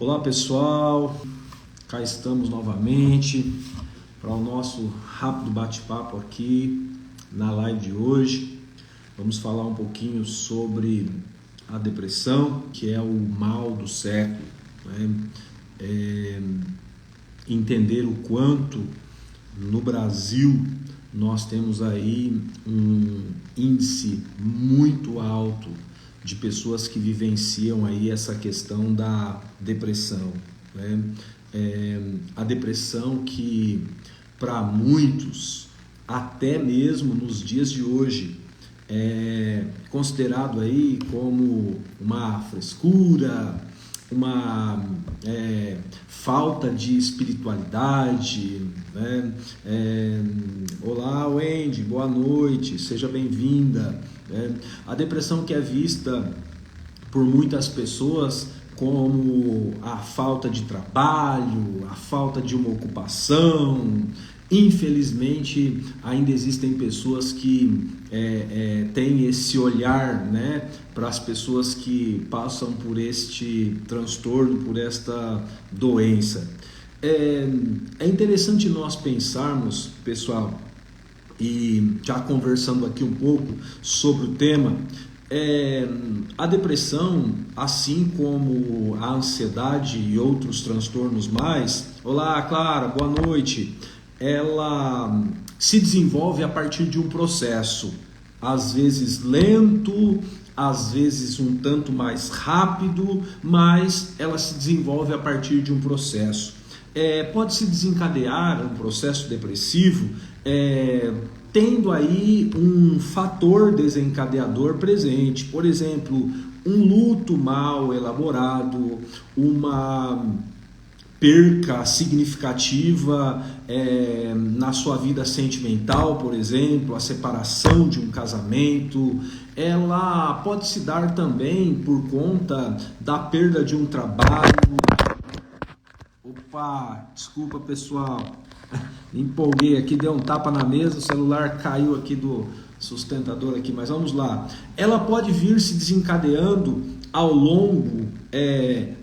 Olá pessoal, cá estamos novamente para o nosso rápido bate-papo aqui na live de hoje. Vamos falar um pouquinho sobre a depressão, que é o mal do século, né? Entender o quanto no Brasil nós temos aí um índice muito alto de pessoas que vivenciam aí essa questão da depressão, né? A depressão que para muitos, até mesmo nos dias de hoje, é considerado aí como uma frescura, uma falta de espiritualidade, né? Olá Wendy, boa noite, seja bem-vinda. A depressão que é vista por muitas pessoas como a falta de trabalho, a falta de uma ocupação. Infelizmente ainda existem pessoas que têm esse olhar, né, para as pessoas que passam por este transtorno, por esta doença. É interessante nós pensarmos, pessoal, e já conversando aqui um pouco sobre o tema, a depressão, assim como a ansiedade e outros transtornos mais, olá Clara, boa noite, ela se desenvolve a partir de um processo, às vezes lento, às vezes um tanto mais rápido, mas ela se desenvolve a partir de um processo. Pode se desencadear um processo depressivo tendo aí um fator desencadeador presente, por exemplo, um luto mal elaborado, uma perca significativa na sua vida sentimental, por exemplo, a separação de um casamento. Ela pode se dar também por conta da perda de um trabalho. Opa, desculpa pessoal, me empolguei aqui, deu um tapa na mesa, o celular caiu aqui do sustentador aqui, mas vamos lá. Ela pode vir se desencadeando ao longo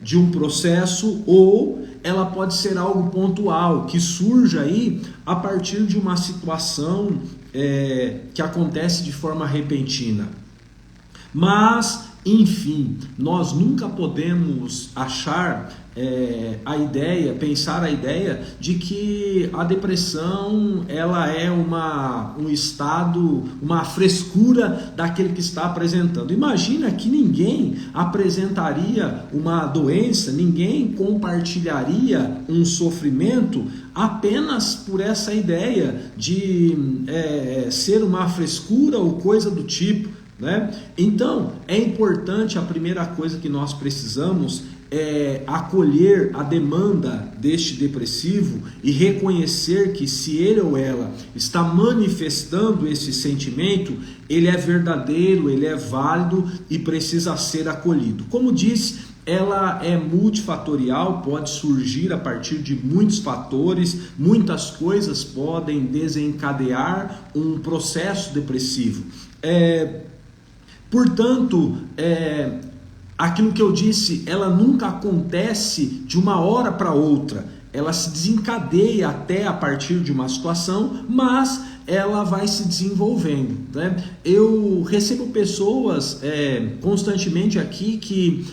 de um processo, ou ela pode ser algo pontual, que surge aí a partir de uma situação que acontece de forma repentina. Mas, enfim, nós nunca podemos pensar a ideia de que a depressão ela é um estado, uma frescura daquele que está apresentando. Imagina que ninguém apresentaria uma doença, ninguém compartilharia um sofrimento apenas por essa ideia de ser uma frescura ou coisa do tipo, né? Então, é importante, a primeira coisa que nós precisamos é acolher a demanda deste depressivo e reconhecer que se ele ou ela está manifestando esse sentimento, ele é verdadeiro, ele é válido e precisa ser acolhido. Como disse, ela é multifatorial, pode surgir a partir de muitos fatores, muitas coisas podem desencadear um processo depressivo. Portanto, aquilo que eu disse, ela nunca acontece de uma hora para outra, ela se desencadeia até a partir de uma situação, mas ela vai se desenvolvendo, né? Eu recebo pessoas constantemente aqui que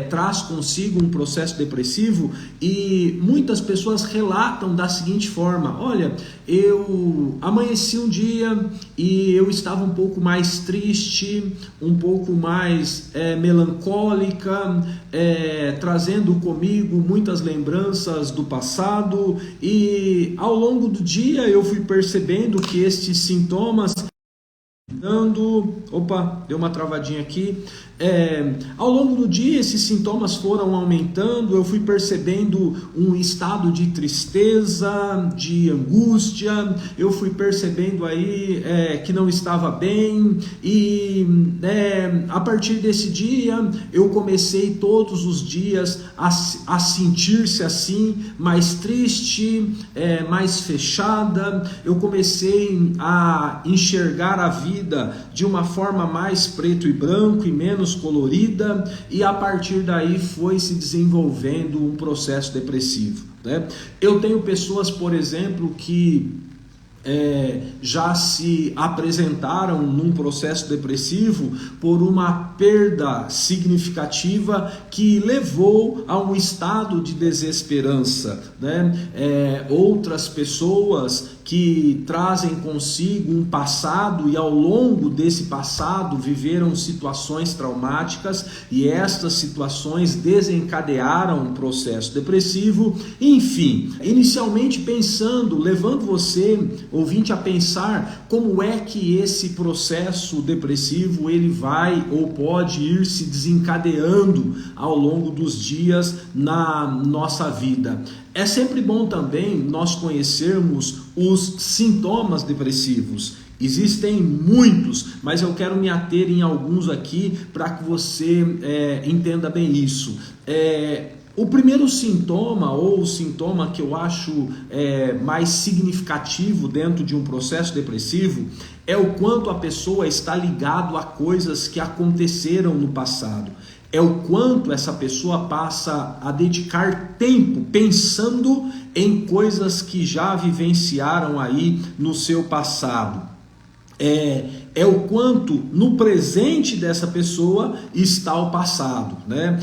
traz consigo um processo depressivo, e muitas pessoas relatam da seguinte forma: olha, eu amanheci um dia e eu estava um pouco mais triste, um pouco mais melancólica, trazendo comigo muitas lembranças do passado, e ao longo do dia eu fui percebendo que estes sintomas deu uma travadinha aqui. Ao longo do dia esses sintomas foram aumentando, eu fui percebendo um estado de tristeza, de angústia, eu fui percebendo aí que não estava bem, e a partir desse dia eu comecei todos os dias a sentir-se assim, mais triste, mais fechada. Eu comecei a enxergar a vida vida de uma forma mais preto e branco e menos colorida, e a partir daí foi se desenvolvendo um processo depressivo, né? Eu tenho pessoas, por exemplo, que já se apresentaram num processo depressivo por uma perda significativa que levou a um estado de desesperança, né? Outras pessoas que trazem consigo um passado e ao longo desse passado viveram situações traumáticas e estas situações desencadearam um processo depressivo. Enfim, inicialmente pensando, levando você, ouvinte, a pensar como é que esse processo depressivo ele vai ou pode ir se desencadeando ao longo dos dias na nossa vida. É sempre bom também nós conhecermos os sintomas depressivos. Existem muitos, mas eu quero me ater em alguns aqui para que você entenda bem isso. O primeiro sintoma, ou o sintoma que eu acho mais significativo dentro de um processo depressivo, é o quanto a pessoa está ligado a coisas que aconteceram no passado. É o quanto essa pessoa passa a dedicar tempo pensando em coisas que já vivenciaram aí no seu passado. É o quanto no presente dessa pessoa está o passado, né?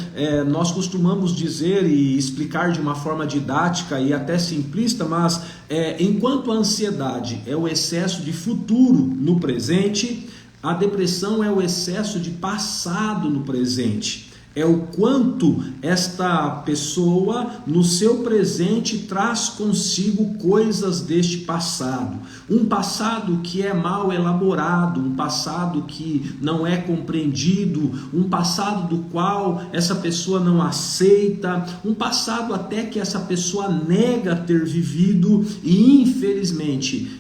Nós costumamos dizer e explicar de uma forma didática e até simplista, mas enquanto a ansiedade é o excesso de futuro no presente, a depressão é o excesso de passado no presente. É o quanto esta pessoa no seu presente traz consigo coisas deste passado. Um passado que é mal elaborado, um passado que não é compreendido, um passado do qual essa pessoa não aceita, um passado até que essa pessoa nega ter vivido e infelizmente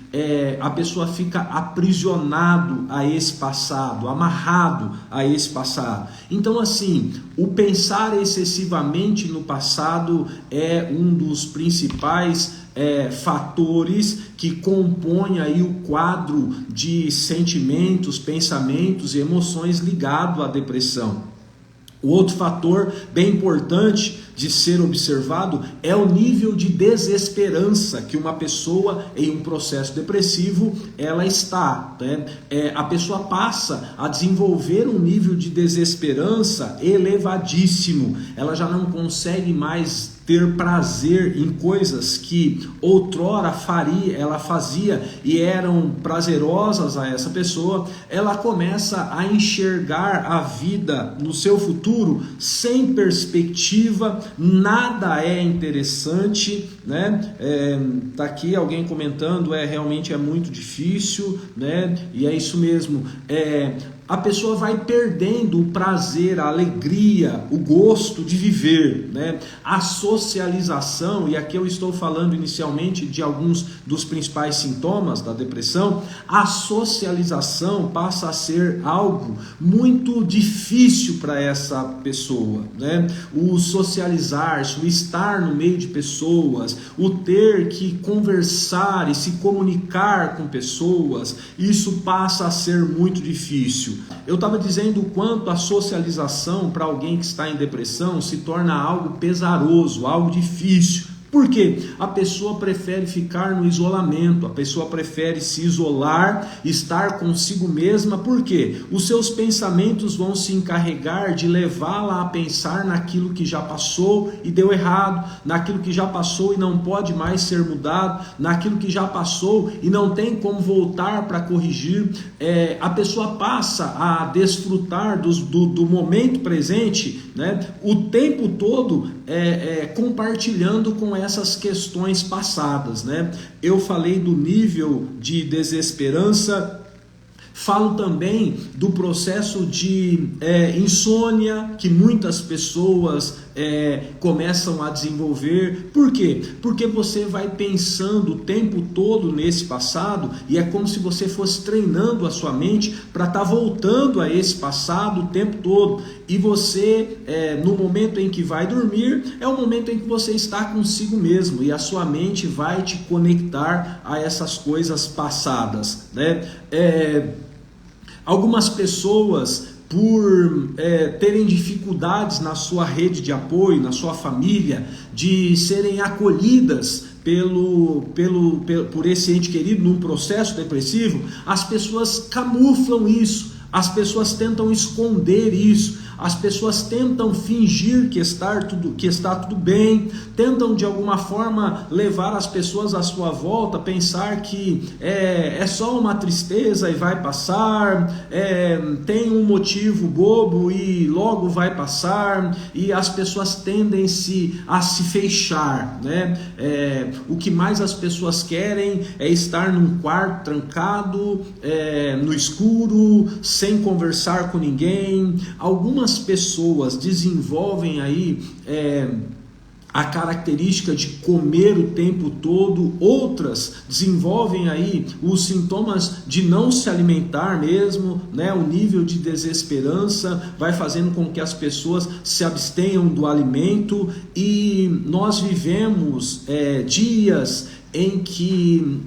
a pessoa fica aprisionado a esse passado, amarrado a esse passado. Então assim, o pensar excessivamente no passado é um dos principais fatores que compõem aí o quadro de sentimentos, pensamentos e emoções ligado à depressão. O outro fator bem importante de ser observado é o nível de desesperança que uma pessoa em um processo depressivo ela está, né? A pessoa passa a desenvolver um nível de desesperança elevadíssimo. Ela já não consegue mais ter prazer em coisas que outrora ela fazia e eram prazerosas a essa pessoa. Tá começa a enxergar a vida no seu futuro sem perspectiva, nada é interessante, né? Tá aqui alguém comentando, realmente é muito difícil, né? E é isso mesmo. A pessoa vai perdendo o prazer, a alegria, o gosto de viver, né? A socialização, e aqui eu estou falando inicialmente de alguns dos principais sintomas da depressão, a socialização passa a ser algo muito difícil para essa pessoa, né? O socializar-se, o estar no meio de pessoas, o ter que conversar e se comunicar com pessoas, isso passa a ser muito difícil. Eu estava dizendo o quanto a socialização para alguém que está em depressão se torna algo pesaroso, algo difícil. Por quê? A pessoa prefere ficar no isolamento, a pessoa prefere se isolar, estar consigo mesma. Por quê? Os seus pensamentos vão se encarregar de levá-la a pensar naquilo que já passou e deu errado, naquilo que já passou e não pode mais ser mudado, naquilo que já passou e não tem como voltar para corrigir. A pessoa passa a desfrutar do momento presente, né? O tempo todo compartilhando com essas questões passadas, né? Eu falei do nível de desesperança. Falo também do processo de insônia que muitas pessoas começam a desenvolver. Por quê? Porque você vai pensando o tempo todo nesse passado e é como se você fosse treinando a sua mente para estar voltando a esse passado o tempo todo. E você, no momento em que vai dormir, é o momento em que você está consigo mesmo e a sua mente vai te conectar a essas coisas passadas, né? Algumas pessoas, por terem dificuldades na sua rede de apoio, na sua família, de serem acolhidas por esse ente querido num processo depressivo, as pessoas camuflam isso, as pessoas tentam esconder isso, as pessoas tentam fingir que está tudo bem, tentam de alguma forma levar as pessoas à sua volta a pensar que é só uma tristeza e vai passar, tem um motivo bobo e logo vai passar, e as pessoas tendem a se fechar, né? O que mais as pessoas querem é estar num quarto trancado, no escuro, sem conversar com ninguém. Algumas pessoas desenvolvem aí a característica de comer o tempo todo, outras desenvolvem aí os sintomas de não se alimentar mesmo, né? O nível de desesperança vai fazendo com que as pessoas se abstenham do alimento, e nós vivemos dias em que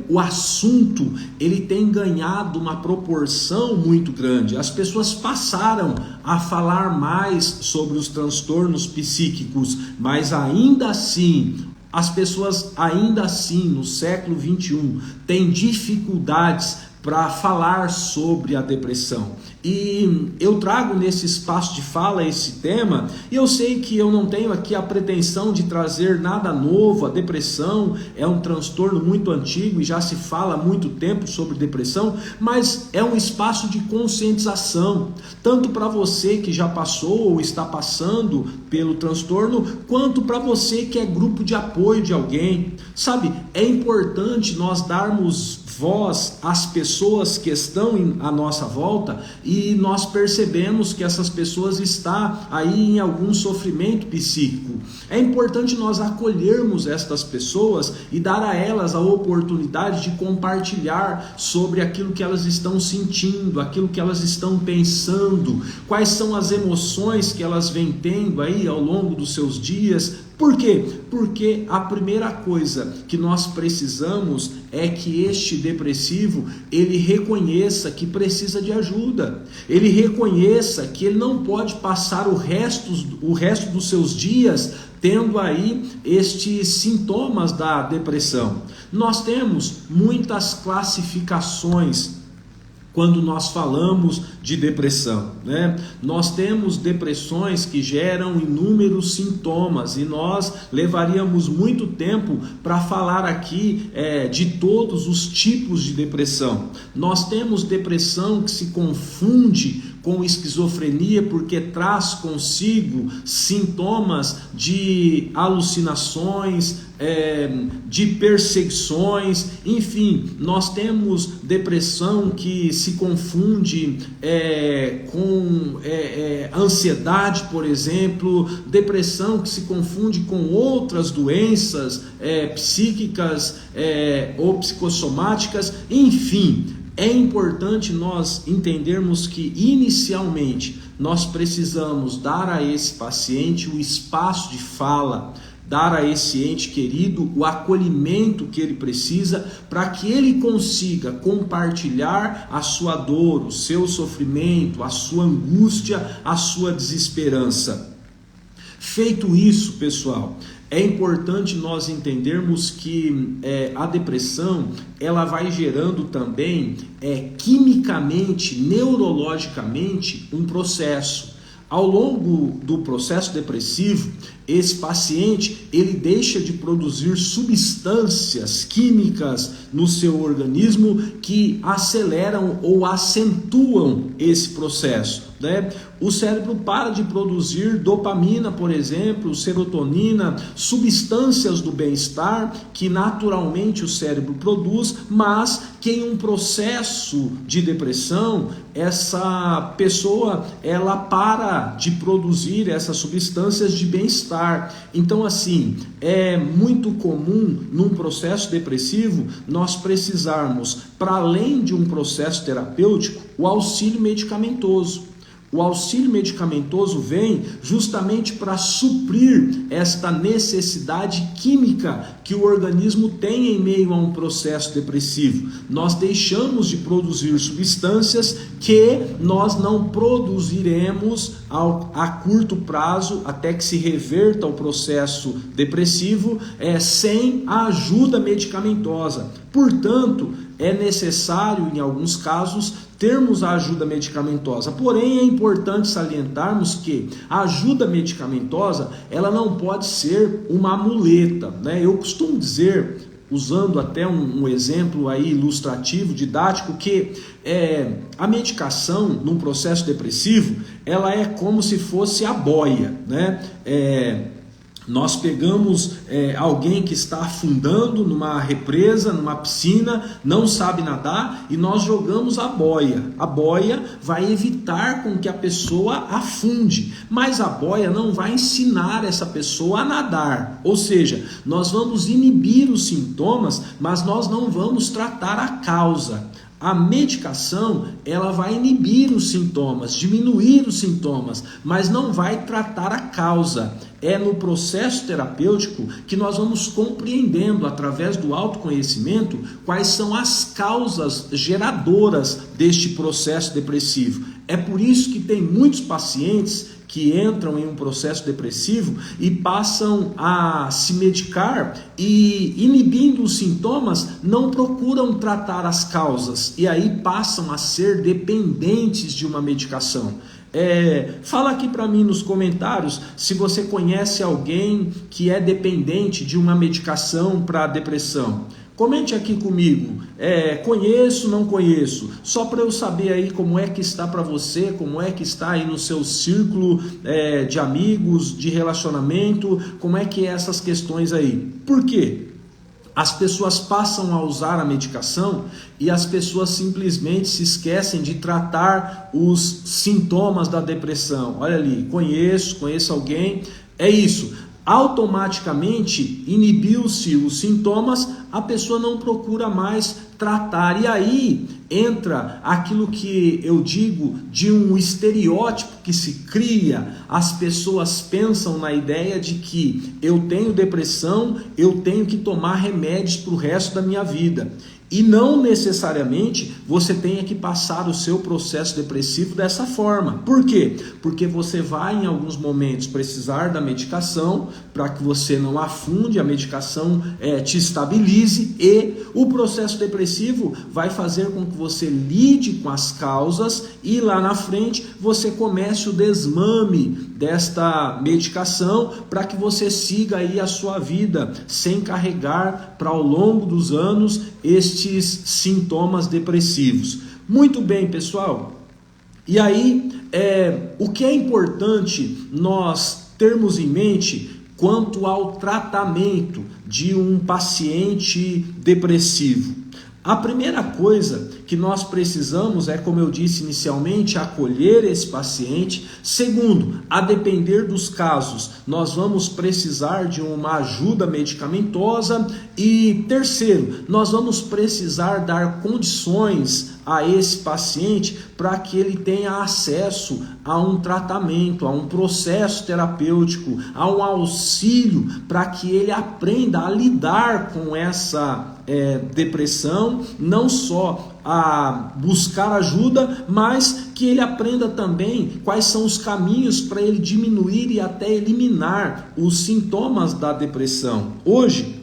o assunto ele tem ganhado uma proporção muito grande. As pessoas passaram a falar mais sobre os transtornos psíquicos, mas ainda assim, as pessoas ainda assim no século 21 têm dificuldades para falar sobre a depressão. E eu trago nesse espaço de fala esse tema, e eu sei que eu não tenho aqui a pretensão de trazer nada novo. A depressão é um transtorno muito antigo e já se fala há muito tempo sobre depressão, mas é um espaço de conscientização, tanto para você que já passou ou está passando pelo transtorno, quanto para você que é grupo de apoio de alguém. Sabe, é importante nós darmos voz às pessoas que estão à nossa volta, e nós percebemos que essas pessoas estão aí em algum sofrimento psíquico. É importante nós acolhermos estas pessoas e dar a elas a oportunidade de compartilhar sobre aquilo que elas estão sentindo, aquilo que elas estão pensando, quais são as emoções que elas vêm tendo aí ao longo dos seus dias. Por quê? Porque a primeira coisa que nós precisamos é que este depressivo, ele reconheça que precisa de ajuda. Ele reconheça que ele não pode passar o resto dos seus dias tendo aí estes sintomas da depressão. Nós temos muitas classificações quando nós falamos de depressão, né? Nós temos depressões que geram inúmeros sintomas, e nós levaríamos muito tempo para falar aqui de todos os tipos de depressão. Nós temos depressão que se confunde com esquizofrenia, porque traz consigo sintomas de alucinações, de perseguições, enfim. Nós temos depressão que se confunde com ansiedade, por exemplo, depressão que se confunde com outras doenças psíquicas ou psicossomáticas, enfim. É importante nós entendermos que inicialmente nós precisamos dar a esse paciente o espaço de fala, dar a esse ente querido o acolhimento que ele precisa, para que ele consiga compartilhar a sua dor, o seu sofrimento, a sua angústia, a sua desesperança. Feito isso, pessoal, é importante nós entendermos que a depressão ela vai gerando também quimicamente, neurologicamente, um processo. Ao longo do processo depressivo, esse paciente ele deixa de produzir substâncias químicas no seu organismo que aceleram ou acentuam esse processo, né? O cérebro para de produzir dopamina, por exemplo, serotonina, substâncias do bem-estar que naturalmente o cérebro produz, mas que em um processo de depressão, essa pessoa ela para de produzir essas substâncias de bem-estar. Então, assim, é muito comum num processo depressivo nós precisarmos, para além de um processo terapêutico, o auxílio medicamentoso. O auxílio medicamentoso vem justamente para suprir esta necessidade química que o organismo tem em meio a um processo depressivo. Nós deixamos de produzir substâncias que nós não produziremos a curto prazo, até que se reverta o processo depressivo, sem a ajuda medicamentosa. Portanto, é necessário, em alguns casos, termos a ajuda medicamentosa. Porém, é importante salientarmos que a ajuda medicamentosa, ela não pode ser uma muleta, né? Eu costumo dizer, usando até um exemplo aí ilustrativo, didático, que a medicação num processo depressivo, ela é como se fosse a boia, né? Nós pegamos alguém que está afundando numa represa, numa piscina, não sabe nadar, e nós jogamos a boia. A boia vai evitar com que a pessoa afunde, mas a boia não vai ensinar essa pessoa a nadar. Ou seja, nós vamos inibir os sintomas, mas nós não vamos tratar a causa. A medicação, ela vai inibir os sintomas, diminuir os sintomas, mas não vai tratar a causa. É no processo terapêutico que nós vamos compreendendo, através do autoconhecimento, quais são as causas geradoras deste processo depressivo. É por isso que tem muitos pacientes que entram em um processo depressivo e passam a se medicar e, inibindo os sintomas, não procuram tratar as causas e aí passam a ser dependentes de uma medicação. Fala aqui para mim nos comentários se você conhece alguém que é dependente de uma medicação para depressão. Comente aqui comigo, conheço, não conheço, só para eu saber aí como é que está para você, como é que está aí no seu círculo de amigos, de relacionamento, como é que é essas questões aí. Por quê? As pessoas passam a usar a medicação e as pessoas simplesmente se esquecem de tratar os sintomas da depressão. Olha ali, conheço alguém, é isso. Automaticamente inibiu-se os sintomas, a pessoa não procura mais tratar. E aí entra aquilo que eu digo de um estereótipo que se cria. As pessoas pensam na ideia de que eu tenho depressão, eu tenho que tomar remédios para o resto da minha vida. E não necessariamente você tenha que passar o seu processo depressivo dessa forma. Por quê? Porque você vai em alguns momentos precisar da medicação para que você não afunde, a medicação te estabilize, e o processo depressivo vai fazer com que você lide com as causas e lá na frente você comece o desmame desta medicação para que você siga aí a sua vida sem carregar para ao longo dos anos estes sintomas depressivos. Muito bem, pessoal. E aí, o que é importante nós termos em mente quanto ao tratamento de um paciente depressivo? A primeira coisa que nós precisamos é, como eu disse inicialmente, acolher esse paciente. Segundo, a depender dos casos, nós vamos precisar de uma ajuda medicamentosa. E terceiro, nós vamos precisar dar condições a esse paciente para que ele tenha acesso a um tratamento, a um processo terapêutico, a um auxílio para que ele aprenda a lidar com essa depressão, não só a buscar ajuda, mas que ele aprenda também quais são os caminhos para ele diminuir e até eliminar os sintomas da depressão. Hoje,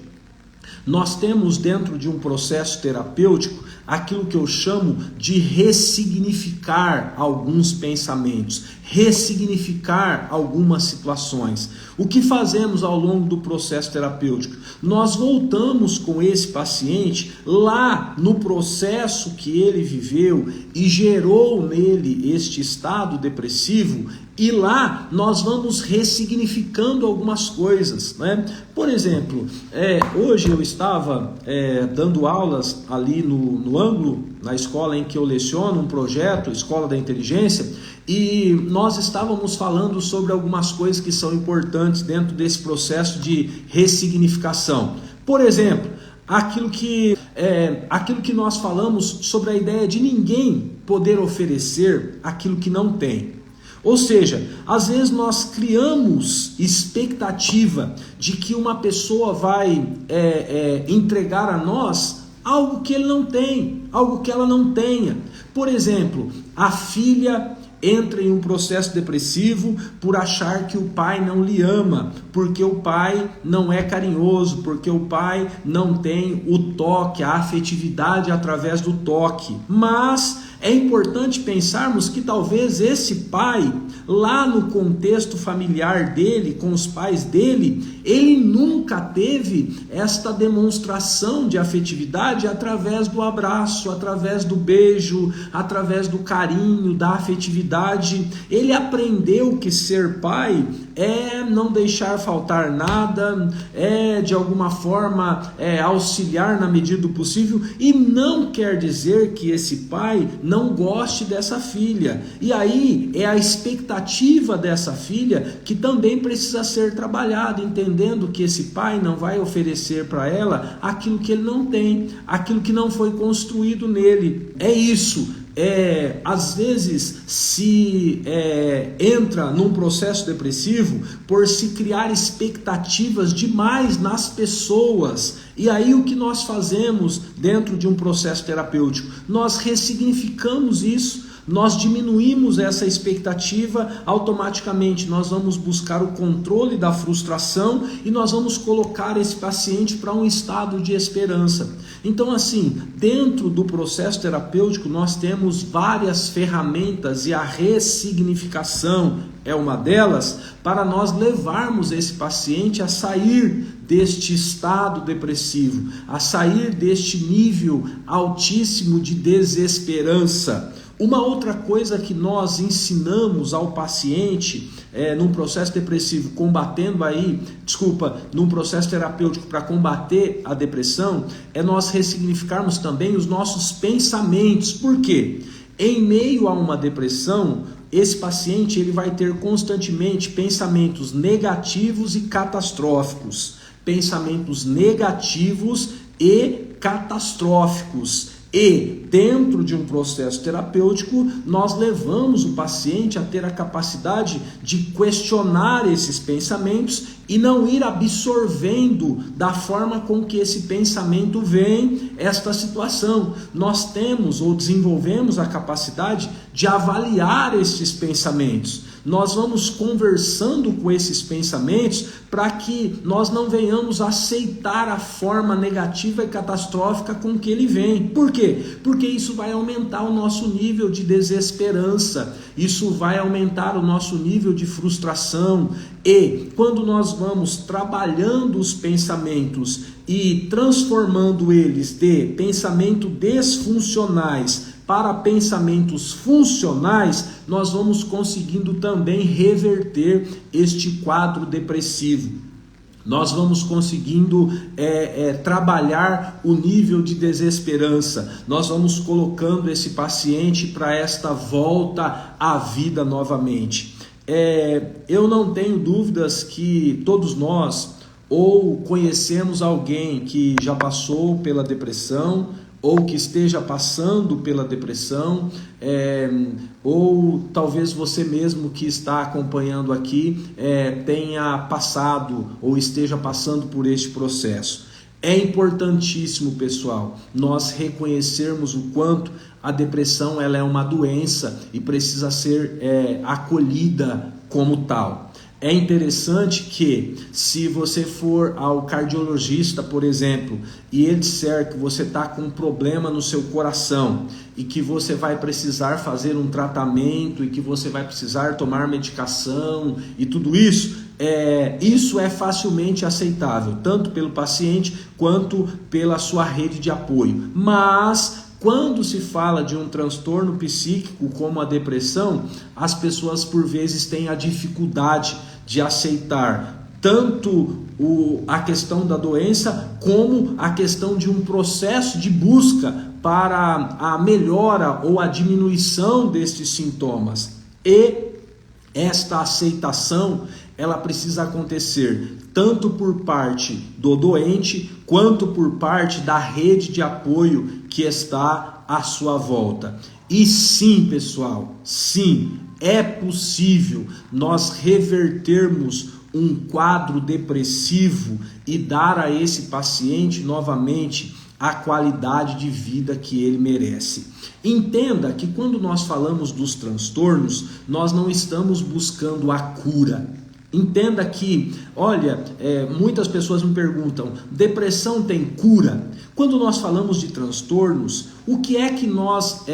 nós temos dentro de um processo terapêutico aquilo que eu chamo de ressignificar alguns pensamentos, ressignificar algumas situações. O que fazemos ao longo do processo terapêutico? Nós voltamos com esse paciente lá no processo que ele viveu e gerou nele este estado depressivo, e lá nós vamos ressignificando algumas coisas, né? Por exemplo, hoje eu estava dando aulas ali no ângulo, na escola em que eu leciono, um projeto, Escola da Inteligência, e nós estávamos falando sobre algumas coisas que são importantes dentro desse processo de ressignificação. Por exemplo, aquilo que nós falamos sobre a ideia de ninguém poder oferecer aquilo que não tem. Ou seja, às vezes nós criamos expectativa de que uma pessoa vai entregar a nós algo que ele não tem, algo que ela não tenha. Por exemplo, a filha entra em um processo depressivo por achar que o pai não lhe ama, porque o pai não é carinhoso, porque o pai não tem o toque, a afetividade através do toque. Mas é importante pensarmos que talvez esse pai, lá no contexto familiar dele, com os pais dele, ele nunca teve esta demonstração de afetividade através do abraço, através do beijo, através do carinho, da afetividade. Ele aprendeu que ser pai é não deixar faltar nada, é de alguma forma auxiliar na medida do possível, e não quer dizer que esse pai não goste dessa filha. E aí é a expectativa dessa filha que também precisa ser trabalhada, entendendo que esse pai não vai oferecer para ela aquilo que ele não tem, aquilo que não foi construído nele. É isso. Às vezes se entra num processo depressivo por se criar expectativas demais nas pessoas. E aí o que nós fazemos dentro de um processo terapêutico? Nós ressignificamos isso. Nós diminuímos essa expectativa, automaticamente nós vamos buscar o controle da frustração e nós vamos colocar esse paciente para um estado de esperança. Então, assim, dentro do processo terapêutico nós temos várias ferramentas e a ressignificação é uma delas, para nós levarmos esse paciente a sair deste estado depressivo, a sair deste nível altíssimo de desesperança. Uma outra coisa que nós ensinamos ao paciente num processo depressivo, num processo terapêutico para combater a depressão, é nós ressignificarmos também os nossos pensamentos. Por quê? Em meio a uma depressão, esse paciente ele vai ter constantemente pensamentos negativos e catastróficos. Pensamentos negativos e catastróficos. E dentro de um processo terapêutico, nós levamos o paciente a ter a capacidade de questionar esses pensamentos e não ir absorvendo da forma com que esse pensamento vem esta situação. Nós temos ou desenvolvemos a capacidade de avaliar esses pensamentos. Nós vamos conversando com esses pensamentos para que nós não venhamos aceitar a forma negativa e catastrófica com que ele vem. Por quê? Porque isso vai aumentar o nosso nível de desesperança, isso vai aumentar o nosso nível de frustração. E quando nós vamos trabalhando os pensamentos e transformando eles de pensamento desfuncionais para pensamentos funcionais, nós vamos conseguindo também reverter este quadro depressivo. Nós vamos conseguindo trabalhar o nível de desesperança. Nós vamos colocando esse paciente para esta volta à vida novamente. Eu não tenho dúvidas que todos nós ou conhecemos alguém que já passou pela depressão, ou que esteja passando pela depressão, ou talvez você mesmo que está acompanhando aqui tenha passado ou esteja passando por este processo. É importantíssimo, pessoal, nós reconhecermos o quanto a depressão ela é uma doença e precisa ser acolhida como tal. É interessante que, se você for ao cardiologista, por exemplo, e ele disser que você está com um problema no seu coração e que você vai precisar fazer um tratamento e que você vai precisar tomar medicação e tudo isso, isso é facilmente aceitável, tanto pelo paciente quanto pela sua rede de apoio. Mas quando se fala de um transtorno psíquico como a depressão, as pessoas por vezes têm a dificuldade de aceitar tanto a questão da doença como a questão de um processo de busca para a melhora ou a diminuição destes sintomas. E esta aceitação ela precisa acontecer tanto por parte do doente quanto por parte da rede de apoio que está à sua volta. E sim, pessoal, sim, é possível nós revertermos um quadro depressivo e dar a esse paciente novamente a qualidade de vida que ele merece. Entenda que quando nós falamos dos transtornos, nós não estamos buscando a cura. Entenda que, olha, muitas pessoas me perguntam, depressão tem cura? Quando nós falamos de transtornos, o que é que nós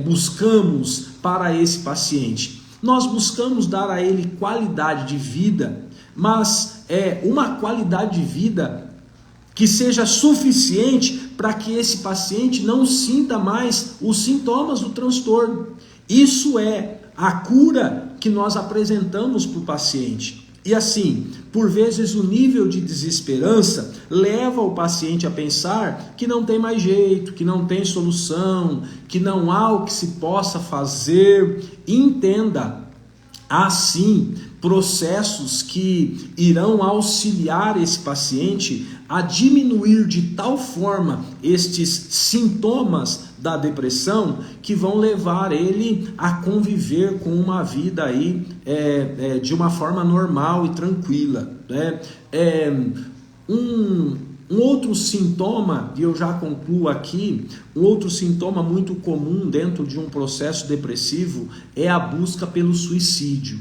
buscamos para esse paciente? Nós buscamos dar a ele qualidade de vida, mas uma qualidade de vida que seja suficiente para que esse paciente não sinta mais os sintomas do transtorno. Isso é a cura que nós apresentamos para o paciente. E assim, por vezes o nível de desesperança leva o paciente a pensar que não tem mais jeito, que não tem solução, que não há o que se possa fazer. Entenda, há sim processos que irão auxiliar esse paciente a diminuir de tal forma estes sintomas da depressão que vão levar ele a conviver com uma vida aí de uma forma normal e tranquila, né? Um outro sintoma, e eu já concluo aqui, um outro sintoma muito comum dentro de um processo depressivo é a busca pelo suicídio.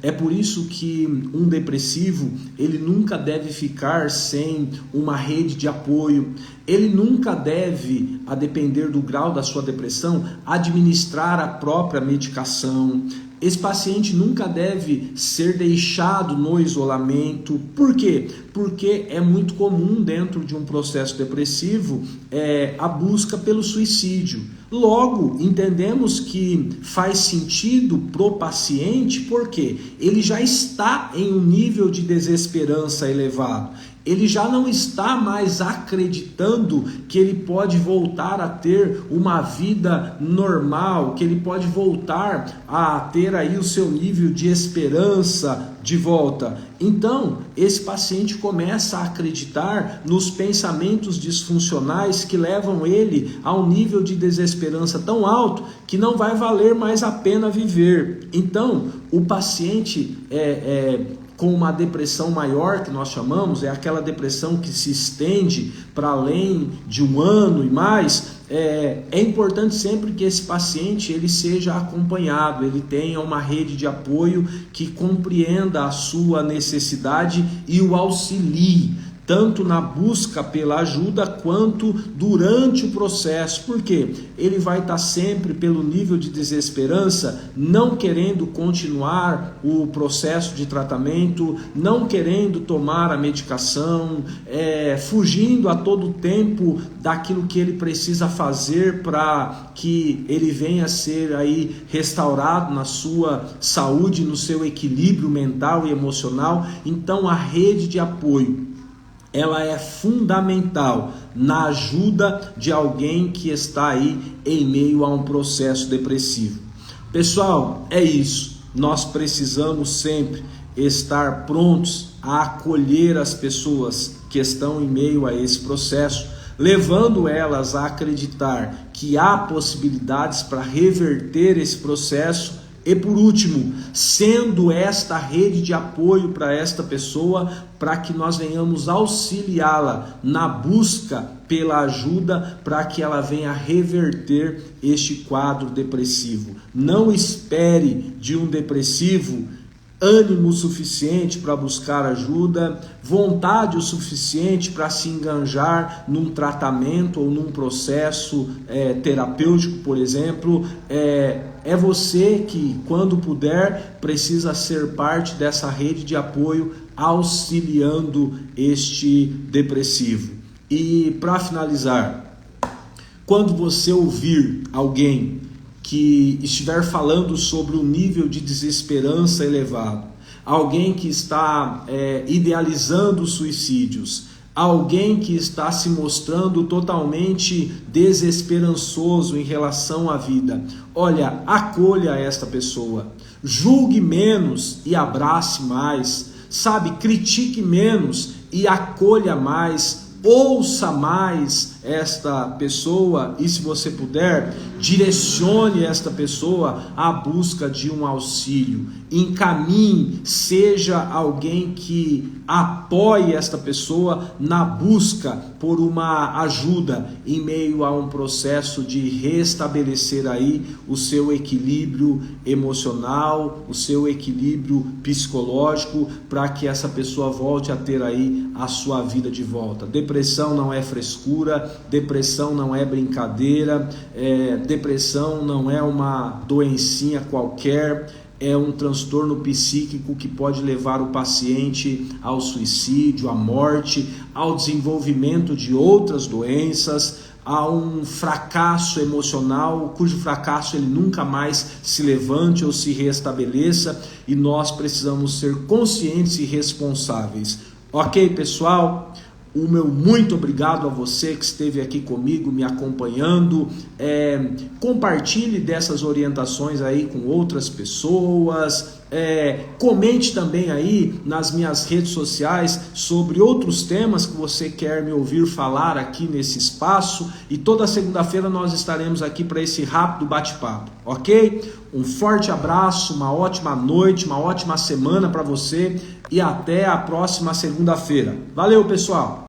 É por isso que um depressivo, ele nunca deve ficar sem uma rede de apoio, ele nunca deve, a depender do grau da sua depressão, administrar a própria medicação. Esse paciente nunca deve ser deixado no isolamento. Por quê? Porque é muito comum dentro de um processo depressivo a busca pelo suicídio. Logo, entendemos que faz sentido pro paciente porque ele já está em um nível de desesperança elevado. Ele já não está mais acreditando que ele pode voltar a ter uma vida normal, que ele pode voltar a ter aí o seu nível de esperança de volta. Então, esse paciente começa a acreditar nos pensamentos disfuncionais que levam ele a um nível de desesperança tão alto que não vai valer mais a pena viver. Então, o paciente com uma depressão maior, que nós chamamos, é aquela depressão que se estende para além de um ano e mais, é importante sempre que esse paciente ele seja acompanhado, ele tenha uma rede de apoio que compreenda a sua necessidade e o auxilie, tanto na busca pela ajuda quanto durante o processo, porque ele vai estar sempre pelo nível de desesperança, não querendo continuar o processo de tratamento, não querendo tomar a medicação, fugindo a todo tempo daquilo que ele precisa fazer para que ele venha a ser aí restaurado na sua saúde, no seu equilíbrio mental e emocional. Então a rede de apoio ela é fundamental na ajuda de alguém que está aí em meio a um processo depressivo. Pessoal, é isso. Nós precisamos sempre estar prontos a acolher as pessoas que estão em meio a esse processo, levando elas a acreditar que há possibilidades para reverter esse processo. E por último, sendo esta rede de apoio para esta pessoa, para que nós venhamos auxiliá-la na busca pela ajuda, para que ela venha reverter este quadro depressivo. Não espere de um depressivo ânimo suficiente para buscar ajuda, vontade o suficiente para se enganjar num tratamento ou num processo terapêutico, por exemplo. É você que, quando puder, precisa ser parte dessa rede de apoio auxiliando este depressivo. E para finalizar, quando você ouvir alguém que estiver falando sobre o nível de desesperança elevado, alguém que está idealizando suicídios, alguém que está se mostrando totalmente desesperançoso em relação à vida, olha, acolha esta pessoa, julgue menos e abrace mais, sabe, critique menos e acolha mais, ouça mais esta pessoa e, se você puder, direcione esta pessoa à busca de um auxílio. Encaminhe, seja alguém que apoie esta pessoa na busca por uma ajuda em meio a um processo de restabelecer aí o seu equilíbrio emocional, o seu equilíbrio psicológico, para que essa pessoa volte a ter aí a sua vida de volta. Depressão não é frescura, depressão não é brincadeira, depressão não é uma doencinha qualquer, é um transtorno psíquico que pode levar o paciente ao suicídio, à morte, ao desenvolvimento de outras doenças, a um fracasso emocional, cujo fracasso ele nunca mais se levante ou se restabeleça, e nós precisamos ser conscientes e responsáveis. Ok, pessoal? O meu muito obrigado a você que esteve aqui comigo, me acompanhando. Compartilhe dessas orientações aí com outras pessoas. Comente também aí nas minhas redes sociais sobre outros temas que você quer me ouvir falar aqui nesse espaço. E toda segunda-feira nós estaremos aqui para esse rápido bate-papo, ok? Um forte abraço, uma ótima noite, uma ótima semana para você e até a próxima segunda-feira. Valeu, pessoal!